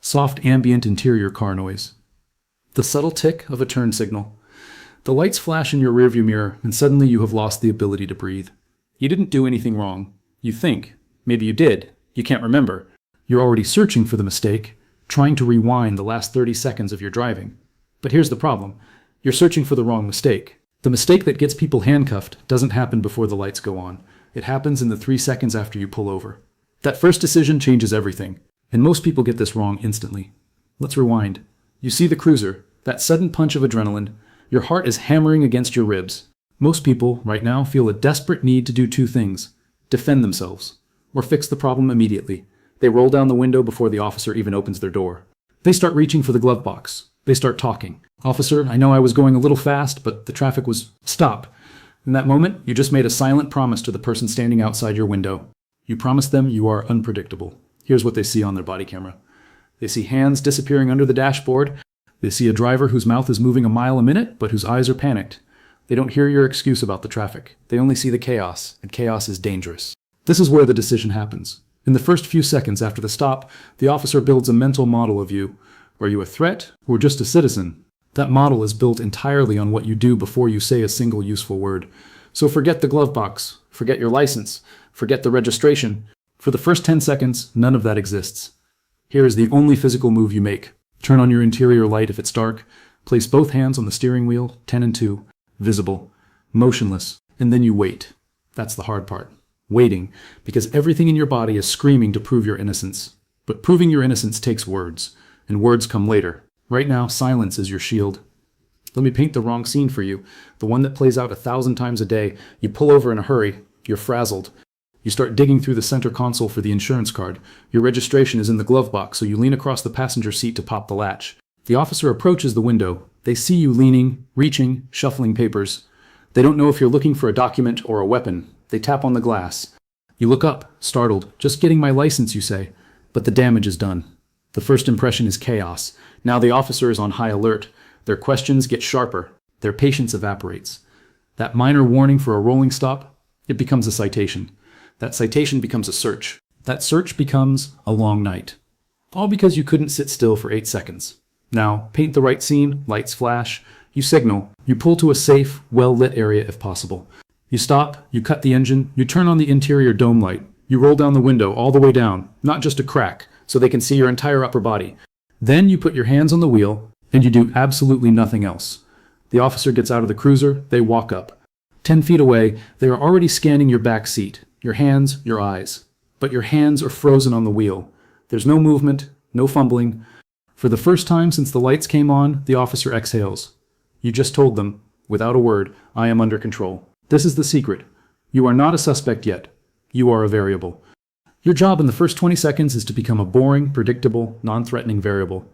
Soft ambient interior car noise. The subtle tick of a turn signal. The lights flash in your rearview mirror, and suddenly you have lost the ability to breathe. You didn't do anything wrong. You think. Maybe you did. You can't remember. You're already searching for the mistake, trying to rewind the last 30 seconds of your driving. But here's the problem. You're searching for the wrong mistake. The mistake that gets people handcuffed doesn't happen before the lights go on. It happens in the 3 seconds after you pull over. That first decision changes everything, and most people get this wrong instantly. Let's rewind. You see the cruiser, that sudden punch of adrenaline. Your heart is hammering against your ribs. Most people, right now, feel a desperate need to do 2 things. Defend themselves, or fix the problem immediately. They roll down the window before the officer even opens their door. They start reaching for the glove box. They start talking. "Officer, I know I was going a little fast, but the traffic was... Stop." In that moment, you just made a silent promise to the person standing outside your window. You promised them you are unpredictable. Here's what they see on their body camera. They see hands disappearing under the dashboard. They see a driver whose mouth is moving a mile a minute, but whose eyes are panicked. They don't hear your excuse about the traffic. They only see the chaos, and chaos is dangerous. This is where the decision happens. In the first few seconds after the stop, the officer builds a mental model of you. Are you a threat, or just a citizen? That model is built entirely on what you do before you say a single useful word. So forget the glove box, forget your license, forget the registration. For the first 10 seconds, none of that exists. Here is the only physical move you make. Turn on your interior light if it's dark. Place both hands on the steering wheel, 10 and 2, visible, motionless, and then you wait. That's the hard part. Waiting, because everything in your body is screaming to prove your innocence. But proving your innocence takes words, and words come later. Right now, silence is your shield. Let me paint the wrong scene for you, the one that plays out 1,000 times a day. You pull over in a hurry. You're frazzled. You start digging through the center console for the insurance card. Your registration is in the glove box, so you lean across the passenger seat to pop the latch. The officer approaches the window. They see you leaning, reaching, shuffling papers. They don't know if you're looking for a document or a weapon. They tap on the glass. You look up, startled. "Just getting my license," you say. But the damage is done. The first impression is chaos. Now the officer is on high alert. Their questions get sharper. Their patience evaporates. That minor warning for a rolling stop, it becomes a citation. That citation becomes a search. That search becomes a long night. All because you couldn't sit still for 8 seconds. Now, paint the right scene, lights flash. You signal. You pull to a safe, well-lit area if possible. You stop, you cut the engine, you turn on the interior dome light. You roll down the window all the way down, not just a crack, so they can see your entire upper body. Then you put your hands on the wheel, and you do absolutely nothing else. The officer gets out of the cruiser, they walk up. 10 feet away, they are already scanning your back seat, your hands, your eyes. But your hands are frozen on the wheel. There's no movement, no fumbling. For the first time since the lights came on, the officer exhales. You just told them, without a word, "I am under control." This is the secret. You are not a suspect yet. You are a variable. Your job in the first 20 seconds is to become a boring, predictable, non-threatening variable.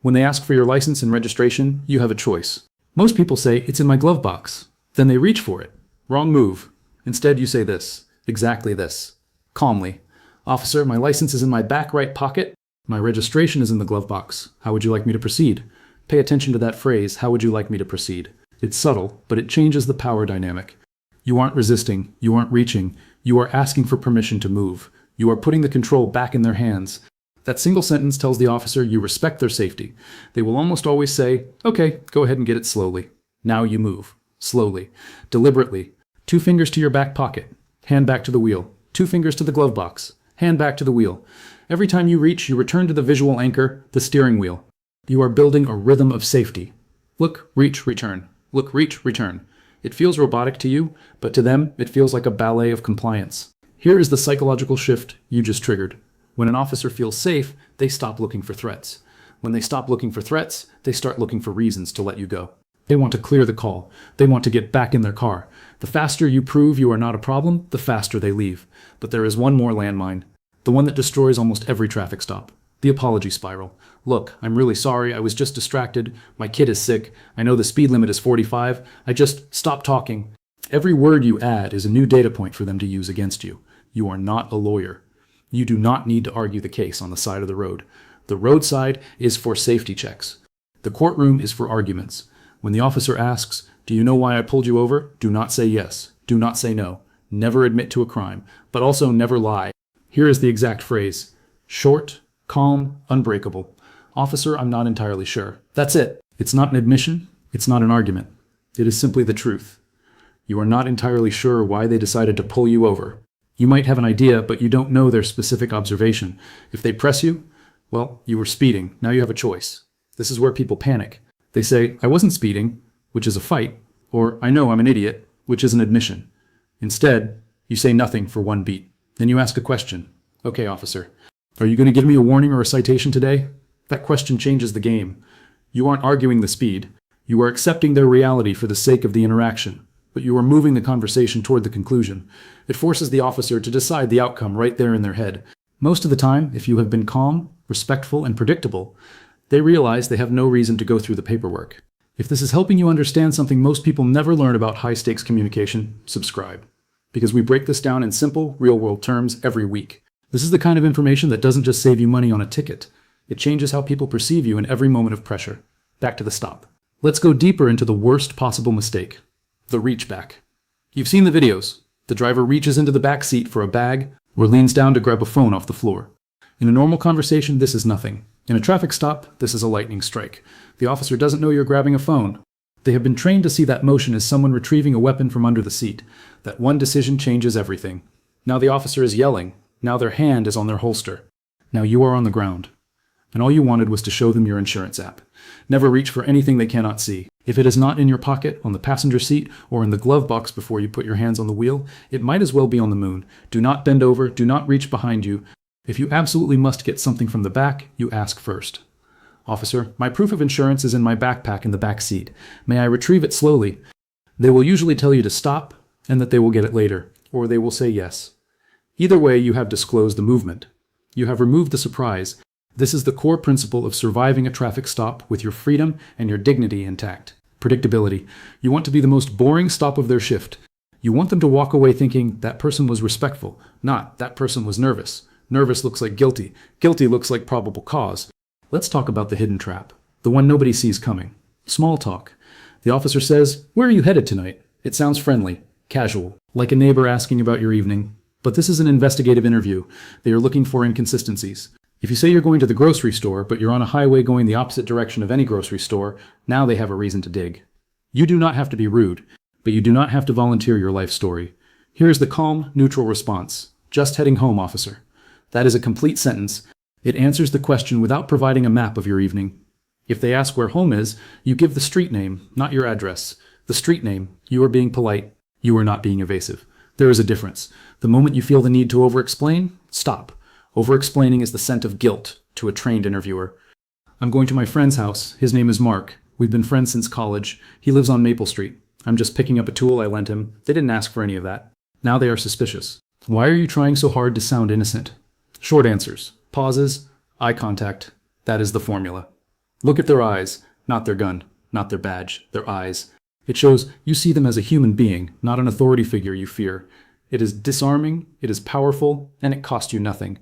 When they ask for your license and registration, you have a choice. Most people say, "It's in my glove box." Then they reach for it. Wrong move. Instead, you say this. Exactly this. Calmly. "Officer, my license is in my back right pocket. My registration is in the glove box. How would you like me to proceed?" Pay attention to that phrase, "How would you like me to proceed?" It's subtle, but it changes the power dynamic. You aren't resisting. You aren't reaching. You are asking for permission to move. You are putting the control back in their hands. That single sentence tells the officer you respect their safety. They will almost always say, "Okay, go ahead and get it slowly." Now you move. Slowly. Deliberately. 2 fingers to your back pocket. Hand back to the wheel. 2 fingers to the glove box. Hand back to the wheel. Every time you reach, you return to the visual anchor, the steering wheel. You are building a rhythm of safety. Look, reach, return. Look, reach, return. It feels robotic to you, but to them, it feels like a ballet of compliance. Here is the psychological shift you just triggered. When an officer feels safe, they stop looking for threats. When they stop looking for threats, they start looking for reasons to let you go. They want to clear the call. They want to get back in their car. The faster you prove you are not a problem, the faster they leave. But there is one more landmine. The one that destroys almost every traffic stop. The apology spiral. "Look, I'm really sorry. I was just distracted. My kid is sick. I know the speed limit is 45. I just stopped talking." Every word you add is a new data point for them to use against you. You are not a lawyer. You do not need to argue the case on the side of the road. The roadside is for safety checks. The courtroom is for arguments. When the officer asks, "Do you know why I pulled you over?" do not say yes. Do not say no. Never admit to a crime, but also never lie. Here is the exact phrase. Short, calm, unbreakable. Officer, I'm not entirely sure. That's it. It's not an admission. It's not an argument. It is simply the truth. You are not entirely sure why they decided to pull you over. You might have an idea, but you don't know their specific observation. If they press you, well, you were speeding. Now you have a choice. This is where people panic. They say, I wasn't speeding, which is a fight, or I know I'm an idiot, which is an admission. Instead, you say nothing for one beat. Then you ask a question. Okay, officer, are you going to give me a warning or a citation today? That question changes the game. You aren't arguing the speed. You are accepting their reality for the sake of the interaction, but you are moving the conversation toward the conclusion. It forces the officer to decide the outcome right there in their head. Most of the time, if you have been calm, respectful, and predictable, they realize they have no reason to go through the paperwork. If this is helping you understand something most people never learn about high-stakes communication, subscribe. Because we break this down in simple, real-world terms every week. This is the kind of information that doesn't just save you money on a ticket. It changes how people perceive you in every moment of pressure. Back to the stop. Let's go deeper into the worst possible mistake. The reach back. You've seen the videos. The driver reaches into the back seat for a bag or leans down to grab a phone off the floor. In a normal conversation, this is nothing. In a traffic stop, this is a lightning strike. The officer doesn't know you're grabbing a phone. They have been trained to see that motion as someone retrieving a weapon from under the seat. That one decision changes everything. Now the officer is yelling. Now their hand is on their holster. Now you are on the ground. And all you wanted was to show them your insurance app. Never reach for anything they cannot see. If it is not in your pocket, on the passenger seat, or in the glove box before you put your hands on the wheel, it might as well be on the moon. Do not bend over. Do not reach behind you. If you absolutely must get something from the back, you ask first. Officer, my proof of insurance is in my backpack in the back seat. May I retrieve it slowly? They will usually tell you to stop and that they will get it later, or they will say yes. Either way, you have disclosed the movement. You have removed the surprise. This is the core principle of surviving a traffic stop with your freedom and your dignity intact. Predictability. You want to be the most boring stop of their shift. You want them to walk away thinking that person was respectful, not that person was nervous. Nervous looks like guilty. Guilty looks like probable cause. Let's talk about the hidden trap, the one nobody sees coming. Small talk. The officer says, "Where are you headed tonight?" It sounds friendly, casual, like a neighbor asking about your evening. But this is an investigative interview. They are looking for inconsistencies. If you say you're going to the grocery store, but you're on a highway going the opposite direction of any grocery store, now they have a reason to dig. You do not have to be rude, but you do not have to volunteer your life story. Here is the calm, neutral response. Just heading home, officer. That is a complete sentence. It answers the question without providing a map of your evening. If they ask where home is, you give the street name, not your address. The street name. You are being polite. You are not being evasive. There is a difference. The moment you feel the need to over-explain, stop. Over-explaining is the scent of guilt to a trained interviewer. I'm going to my friend's house. His name is Mark. We've been friends since college. He lives on Maple Street. I'm just picking up a tool I lent him. They didn't ask for any of that. Now they are suspicious. Why are you trying so hard to sound innocent? Short answers. Pauses. Eye contact. That is the formula. Look at their eyes. Not their gun. Not their badge. Their eyes. It shows you see them as a human being, not an authority figure you fear. It is disarming, it is powerful, and it costs you nothing.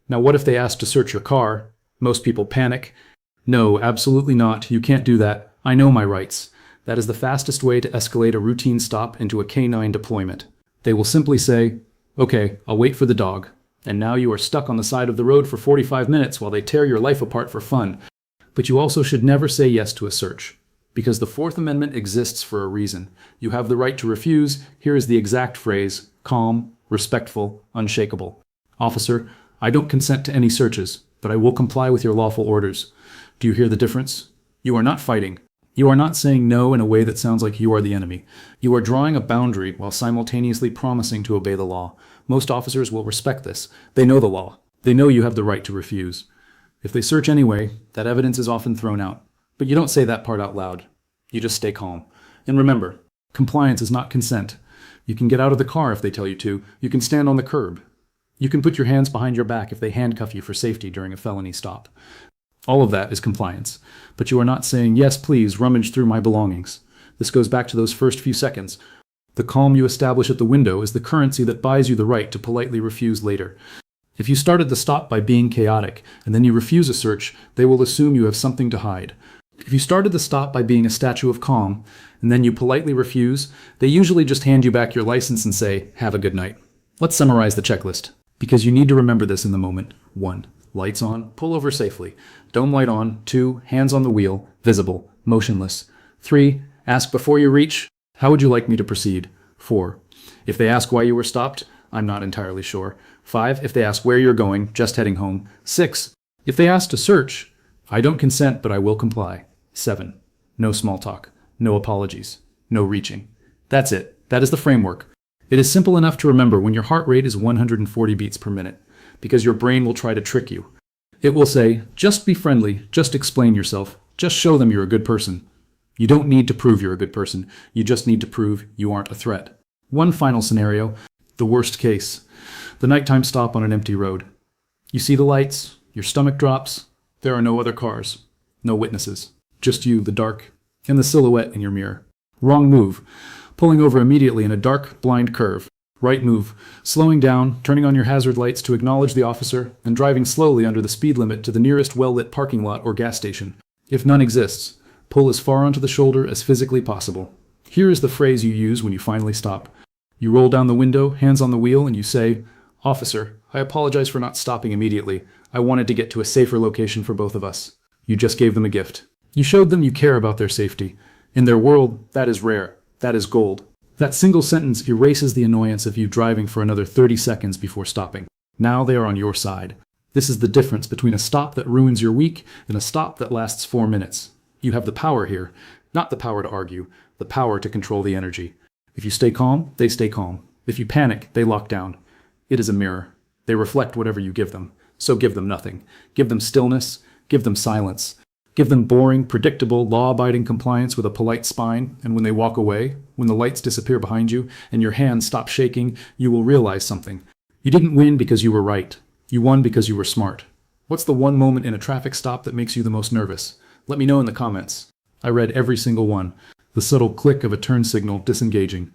Now what if they ask to search your car? Most people panic. No, absolutely not. You can't do that. I know my rights. That is the fastest way to escalate a routine stop into a canine deployment. They will simply say, "Okay, I'll wait for the dog." And now you are stuck on the side of the road for 45 minutes while they tear your life apart for fun. But you also should never say yes to a search. Because the Fourth Amendment exists for a reason. You have the right to refuse. Here is the exact phrase: calm, respectful, unshakable. Officer, I don't consent to any searches, but I will comply with your lawful orders. Do you hear the difference? You are not fighting. You are not saying no in a way that sounds like you are the enemy. You are drawing a boundary while simultaneously promising to obey the law. Most officers will respect this. They know the law. They know you have the right to refuse. If they search anyway, that evidence is often thrown out. But you don't say that part out loud. You just stay calm. And remember, compliance is not consent. You can get out of the car if they tell you to. You can stand on the curb. You can put your hands behind your back if they handcuff you for safety during a felony stop. All of that is compliance. But you are not saying, "Yes, please, rummage through my belongings." This goes back to those first few seconds. The calm you establish at the window is the currency that buys you the right to politely refuse later. If you started the stop by being chaotic, and then you refuse a search, they will assume you have something to hide. If you started the stop by being a statue of calm, and then you politely refuse, they usually just hand you back your license and say, "Have a good night." Let's summarize the checklist, because you need to remember this in the moment. 1. Lights on, pull over safely. Dome light on. 2, hands on the wheel, visible, motionless. 3, ask before you reach, how would you like me to proceed? 4, if they ask why you were stopped, I'm not entirely sure. 5, if they ask where you're going, just heading home. 6, if they ask to search, I don't consent, but I will comply. 7, no small talk, no apologies, no reaching. That's it. That is the framework. It is simple enough to remember when your heart rate is 140 beats per minute, because your brain will try to trick you. It will say, just be friendly, just explain yourself, just show them you're a good person. You don't need to prove you're a good person. You just need to prove you aren't a threat. One final scenario, the worst case. The nighttime stop on an empty road. You see the lights, your stomach drops, there are no other cars, no witnesses, just you, the dark, and the silhouette in your mirror. Wrong move. Pulling over immediately in a dark, blind curve. Right move. Slowing down, turning on your hazard lights to acknowledge the officer, and driving slowly under the speed limit to the nearest well-lit parking lot or gas station. If none exists, pull as far onto the shoulder as physically possible. Here is the phrase you use when you finally stop. You roll down the window, hands on the wheel, and you say, "Officer, I apologize for not stopping immediately. I wanted to get to a safer location for both of us." You just gave them a gift. You showed them you care about their safety. In their world, that is rare. That is gold. That single sentence erases the annoyance of you driving for another 30 seconds before stopping. Now they are on your side. This is the difference between a stop that ruins your week and a stop that lasts 4 minutes. You have the power here, not the power to argue, the power to control the energy. If you stay calm, they stay calm. If you panic, they lock down. It is a mirror. They reflect whatever you give them. So give them nothing. Give them stillness. Give them silence. Give them boring, predictable, law-abiding compliance with a polite spine, and when they walk away, when the lights disappear behind you, and your hands stop shaking, you will realize something. You didn't win because you were right. You won because you were smart. What's the one moment in a traffic stop that makes you the most nervous? Let me know in the comments. I read every single one. The subtle click of a turn signal disengaging.